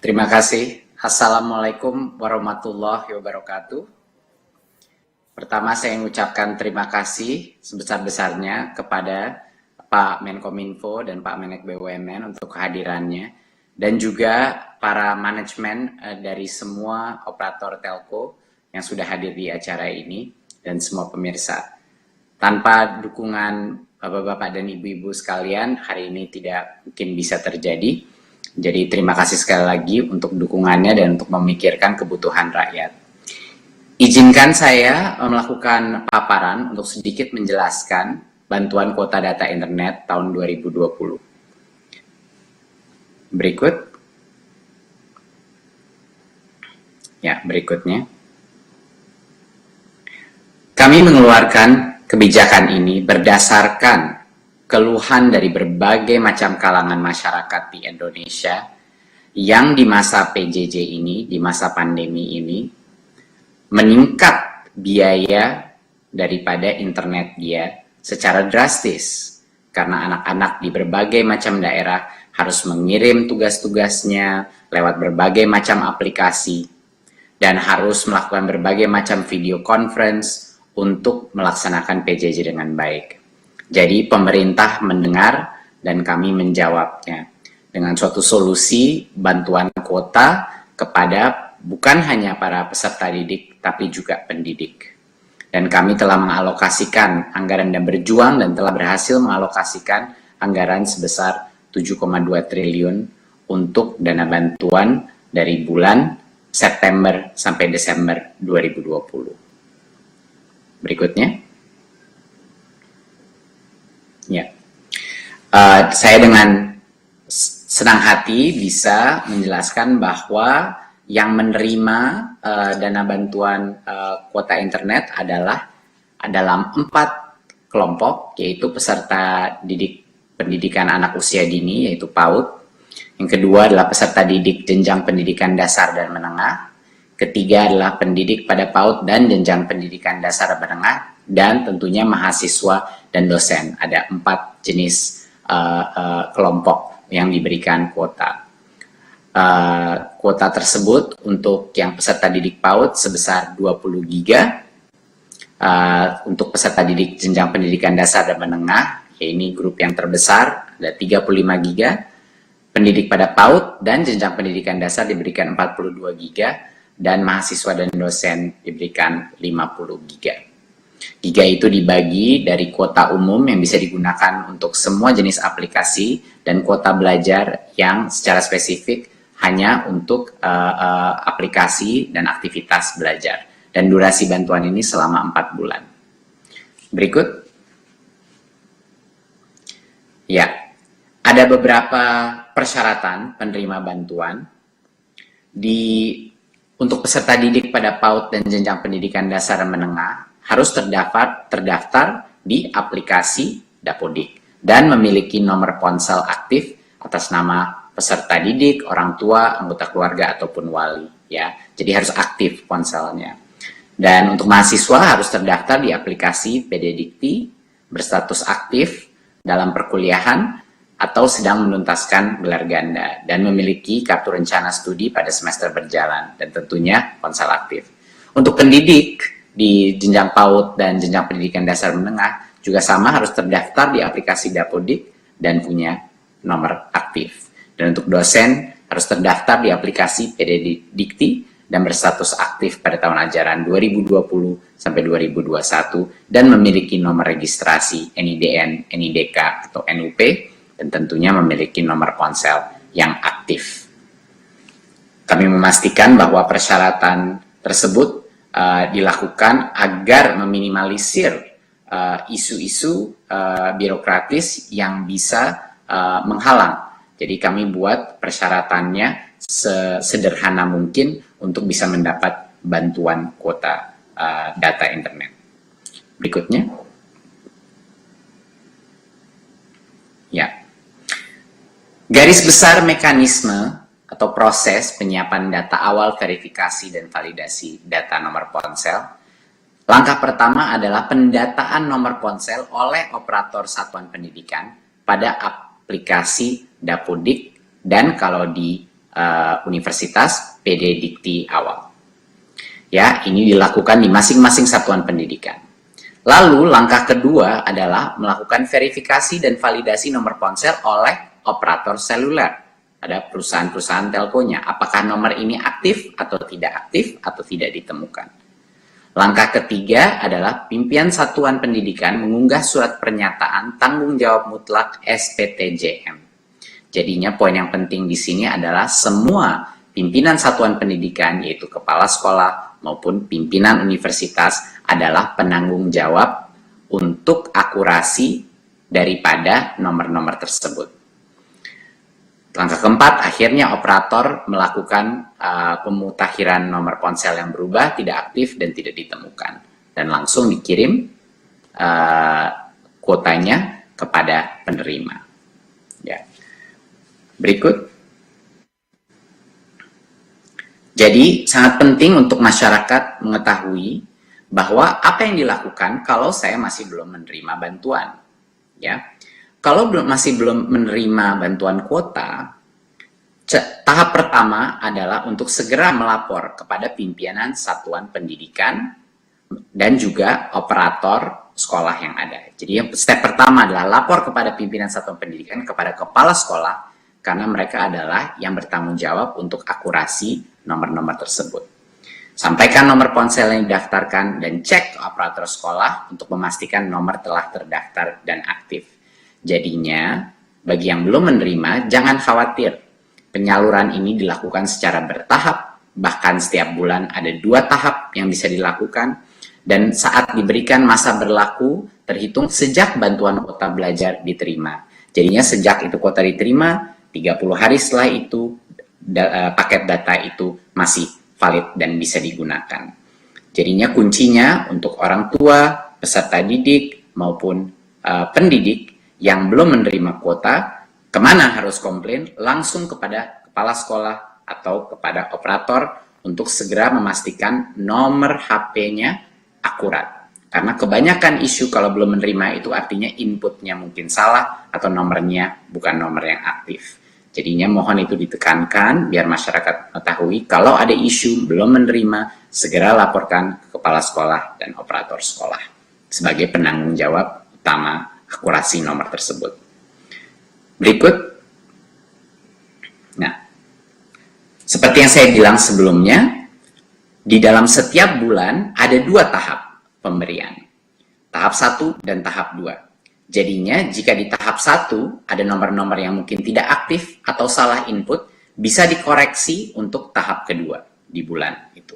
Terima kasih. Assalamualaikum warahmatullahi wabarakatuh. Pertama saya mengucapkan terima kasih sebesar-besarnya kepada Pak Menkominfo dan Pak Menek BUMN untuk kehadirannya dan juga para manajemen dari semua operator telco yang sudah hadir di acara ini dan semua pemirsa. Tanpa dukungan Bapak-bapak dan Ibu-ibu sekalian, hari ini tidak mungkin bisa terjadi. Jadi terima kasih sekali lagi untuk dukungannya dan untuk memikirkan kebutuhan rakyat. Izinkan saya melakukan paparan untuk sedikit menjelaskan bantuan kuota data internet tahun 2020. Berikut. Ya, berikutnya. Kami mengeluarkan kebijakan ini berdasarkan keluhan dari berbagai macam kalangan masyarakat di Indonesia yang di masa PJJ ini, di masa pandemi ini, meningkat biaya daripada internet dia secara drastis karena anak-anak di berbagai macam daerah harus mengirim tugas-tugasnya lewat berbagai macam aplikasi dan harus melakukan berbagai macam video conference untuk melaksanakan PJJ dengan baik. Jadi pemerintah mendengar dan kami menjawabnya dengan suatu solusi bantuan kuota kepada bukan hanya para peserta didik, tapi juga pendidik. Dan kami telah mengalokasikan anggaran dan berjuang dan telah berhasil mengalokasikan anggaran sebesar 7,2 triliun untuk dana bantuan dari bulan September sampai Desember 2020. Berikutnya. Ya. Saya dengan senang hati bisa menjelaskan bahwa yang menerima dana bantuan kuota internet adalah dalam 4 kelompok, yaitu peserta pendidikan anak usia dini, yaitu PAUD. Yang kedua adalah peserta didik jenjang pendidikan dasar dan menengah. Ketiga adalah pendidik pada PAUD dan jenjang pendidikan dasar dan menengah. Dan tentunya mahasiswa dan dosen. Ada 4 jenis kelompok yang diberikan kuota. Kuota tersebut untuk yang peserta didik PAUD sebesar 20 giga, untuk peserta didik jenjang pendidikan dasar dan menengah, ini grup yang terbesar, ada 35 giga, pendidik pada PAUD dan jenjang pendidikan dasar diberikan 42 giga, dan mahasiswa dan dosen diberikan 50 giga. Giga itu dibagi dari kuota umum yang bisa digunakan untuk semua jenis aplikasi dan kuota belajar yang secara spesifik hanya untuk aplikasi dan aktivitas belajar. Dan durasi bantuan ini selama 4 bulan. Berikut. Ya, ada beberapa persyaratan penerima bantuan. Untuk peserta didik pada PAUD dan jenjang pendidikan dasar dan menengah harus terdaftar di aplikasi Dapodik dan memiliki nomor ponsel aktif atas nama peserta didik, orang tua, anggota keluarga, ataupun wali. Ya, jadi harus aktif ponselnya. Dan untuk mahasiswa harus terdaftar di aplikasi PD Dikti, berstatus aktif dalam perkuliahan, atau sedang menuntaskan gelar ganda, dan memiliki kartu rencana studi pada semester berjalan, dan tentunya ponsel aktif. Untuk pendidik di jenjang PAUD dan jenjang pendidikan dasar menengah, juga sama harus terdaftar di aplikasi Dapodik dan punya nomor aktif. Dan untuk dosen harus terdaftar di aplikasi PD Dikti dan berstatus aktif pada tahun ajaran 2020 sampai 2021 dan memiliki nomor registrasi NIDN, NIDK atau NUP dan tentunya memiliki nomor ponsel yang aktif. Kami memastikan bahwa persyaratan tersebut dilakukan agar meminimalisir isu-isu birokratis yang bisa menghalang. Jadi kami buat persyaratannya sesederhana mungkin untuk bisa mendapat bantuan kuota data internet. Berikutnya. Ya. Garis besar mekanisme atau proses penyiapan data awal verifikasi dan validasi data nomor ponsel. Langkah pertama adalah pendataan nomor ponsel oleh operator satuan pendidikan pada aplikasi Dapodik dan kalau di universitas PD Dikti awal. Ya, ini dilakukan di masing-masing satuan pendidikan. Lalu langkah kedua adalah melakukan verifikasi dan validasi nomor ponsel oleh operator seluler. Ada perusahaan-perusahaan telkonya. Apakah nomor ini aktif atau tidak aktif atau tidak ditemukan. Langkah ketiga adalah pimpinan satuan pendidikan mengunggah surat pernyataan tanggung jawab mutlak SPTJM. Jadinya poin yang penting di sini adalah semua pimpinan satuan pendidikan, yaitu kepala sekolah maupun pimpinan universitas, adalah penanggung jawab untuk akurasi daripada nomor-nomor tersebut. Langkah keempat, akhirnya operator melakukan pemutakhiran nomor ponsel yang berubah, tidak aktif, dan tidak ditemukan. Dan langsung dikirim kuotanya kepada penerima. Ya. Berikut. Jadi, sangat penting untuk masyarakat mengetahui bahwa apa yang dilakukan kalau saya masih belum menerima bantuan. Ya. Kalau masih belum menerima bantuan kuota, tahap pertama adalah untuk segera melapor kepada pimpinan satuan pendidikan dan juga operator sekolah yang ada. Jadi step pertama adalah lapor kepada pimpinan satuan pendidikan, kepada kepala sekolah, karena mereka adalah yang bertanggung jawab untuk akurasi nomor-nomor tersebut. Sampaikan nomor ponsel yang didaftarkan dan cek ke operator sekolah untuk memastikan nomor telah terdaftar dan aktif. Jadinya, bagi yang belum menerima, jangan khawatir. Penyaluran ini dilakukan secara bertahap, bahkan setiap bulan ada 2 tahap yang bisa dilakukan, dan saat diberikan masa berlaku, terhitung sejak bantuan kuota belajar diterima. Jadinya sejak itu kuota diterima, 30 hari setelah itu, paket data itu masih valid dan bisa digunakan. Jadinya kuncinya untuk orang tua, peserta didik, maupun pendidik, yang belum menerima kuota, kemana harus komplain? Langsung kepada kepala sekolah atau kepada operator untuk segera memastikan nomor HP-nya akurat. Karena kebanyakan isu kalau belum menerima itu artinya inputnya mungkin salah atau nomornya bukan nomor yang aktif. Jadinya mohon itu ditekankan biar masyarakat mengetahui kalau ada isu belum menerima, segera laporkan ke kepala sekolah dan operator sekolah sebagai penanggung jawab utama akurasi nomor tersebut. Berikut. Nah, seperti yang saya bilang sebelumnya, di dalam setiap bulan ada 2 tahap pemberian. Tahap 1 dan tahap 2. Jadinya jika di tahap 1 ada nomor-nomor yang mungkin tidak aktif atau salah input, bisa dikoreksi untuk tahap kedua di bulan itu.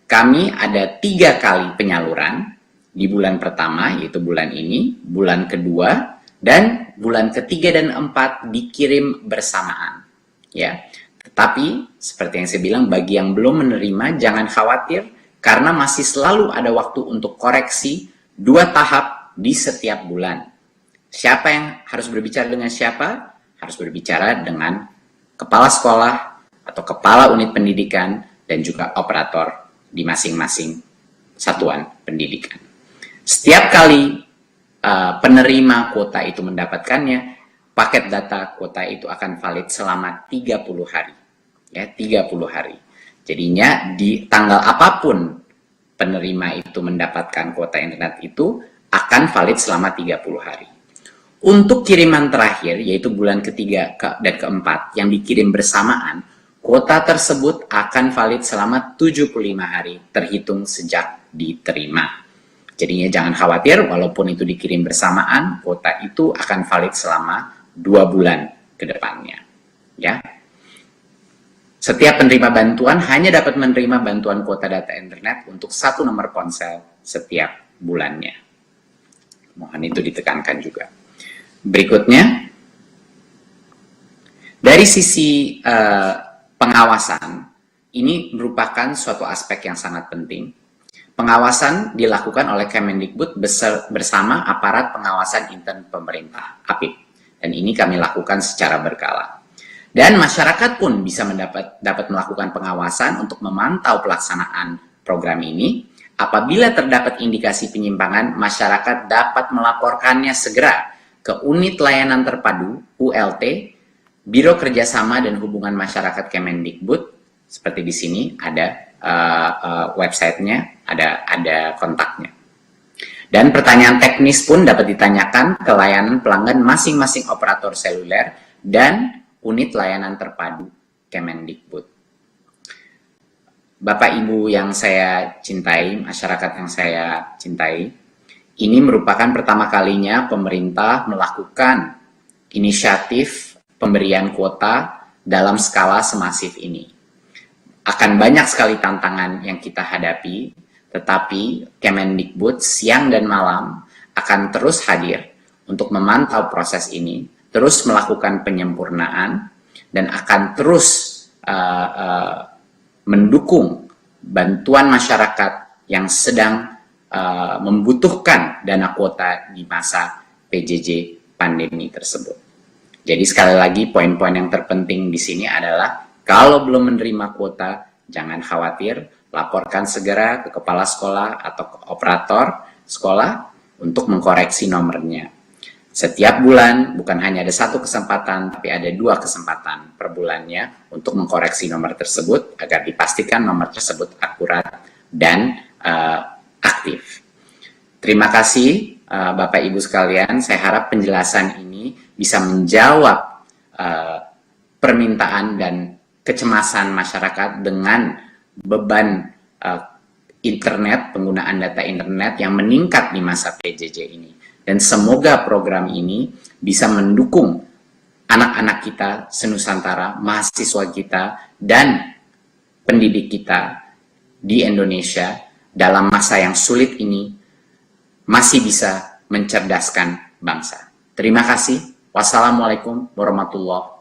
Kami ada 3 kali penyaluran. Di bulan pertama, yaitu bulan ini, bulan kedua, dan bulan ketiga dan 4 dikirim bersamaan. Ya, tetapi seperti yang saya bilang, bagi yang belum menerima, jangan khawatir, karena masih selalu ada waktu untuk koreksi 2 tahap di setiap bulan. Siapa yang harus berbicara dengan siapa? Harus berbicara dengan kepala sekolah atau kepala unit pendidikan dan juga operator di masing-masing satuan pendidikan. Setiap kali penerima kuota itu mendapatkannya, paket data kuota itu akan valid selama 30 hari. Ya, 30 hari. Jadinya di tanggal apapun penerima itu mendapatkan kuota internet itu akan valid selama 30 hari. Untuk kiriman terakhir, yaitu bulan ketiga dan keempat yang dikirim bersamaan, kuota tersebut akan valid selama 75 hari terhitung sejak diterima. Jadinya jangan khawatir, walaupun itu dikirim bersamaan, kuota itu akan valid selama 2 bulan ke depannya. Ya. Setiap penerima bantuan hanya dapat menerima bantuan kuota data internet untuk 1 nomor ponsel setiap bulannya. Mohon itu ditekankan juga. Berikutnya, dari sisi pengawasan, ini merupakan suatu aspek yang sangat penting. Pengawasan dilakukan oleh Kemendikbud bersama aparat pengawasan intern pemerintah, APIP. Dan ini kami lakukan secara berkala. Dan masyarakat pun bisa dapat melakukan pengawasan untuk memantau pelaksanaan program ini. Apabila terdapat indikasi penyimpangan, masyarakat dapat melaporkannya segera ke Unit Layanan Terpadu, ULT, Biro Kerjasama dan Hubungan Masyarakat Kemendikbud, seperti di sini ada websitenya, ada kontaknya. Dan pertanyaan teknis pun dapat ditanyakan ke layanan pelanggan masing-masing operator seluler dan unit layanan terpadu Kemendikbud. Bapak Ibu yang saya cintai, masyarakat yang saya cintai, ini merupakan pertama kalinya pemerintah melakukan inisiatif pemberian kuota dalam skala semasif ini. Akan banyak sekali tantangan yang kita hadapi, tetapi Kemendikbud siang dan malam akan terus hadir untuk memantau proses ini, terus melakukan penyempurnaan, dan akan terus mendukung bantuan masyarakat yang sedang membutuhkan dana kuota di masa PJJ pandemi tersebut. Jadi sekali lagi poin-poin yang terpenting di sini adalah kalau belum menerima kuota, jangan khawatir, laporkan segera ke kepala sekolah atau ke operator sekolah untuk mengkoreksi nomornya. Setiap bulan bukan hanya ada satu kesempatan, tapi ada 2 kesempatan per bulannya untuk mengkoreksi nomor tersebut agar dipastikan nomor tersebut akurat dan aktif. Terima kasih Bapak Ibu sekalian, saya harap penjelasan ini bisa menjawab permintaan dan kecemasan masyarakat dengan beban internet, penggunaan data internet yang meningkat di masa PJJ ini. Dan semoga program ini bisa mendukung anak-anak kita senusantara, mahasiswa kita, dan pendidik kita di Indonesia dalam masa yang sulit ini masih bisa mencerdaskan bangsa. Terima kasih. Wassalamualaikum warahmatullahi wabarakatuh.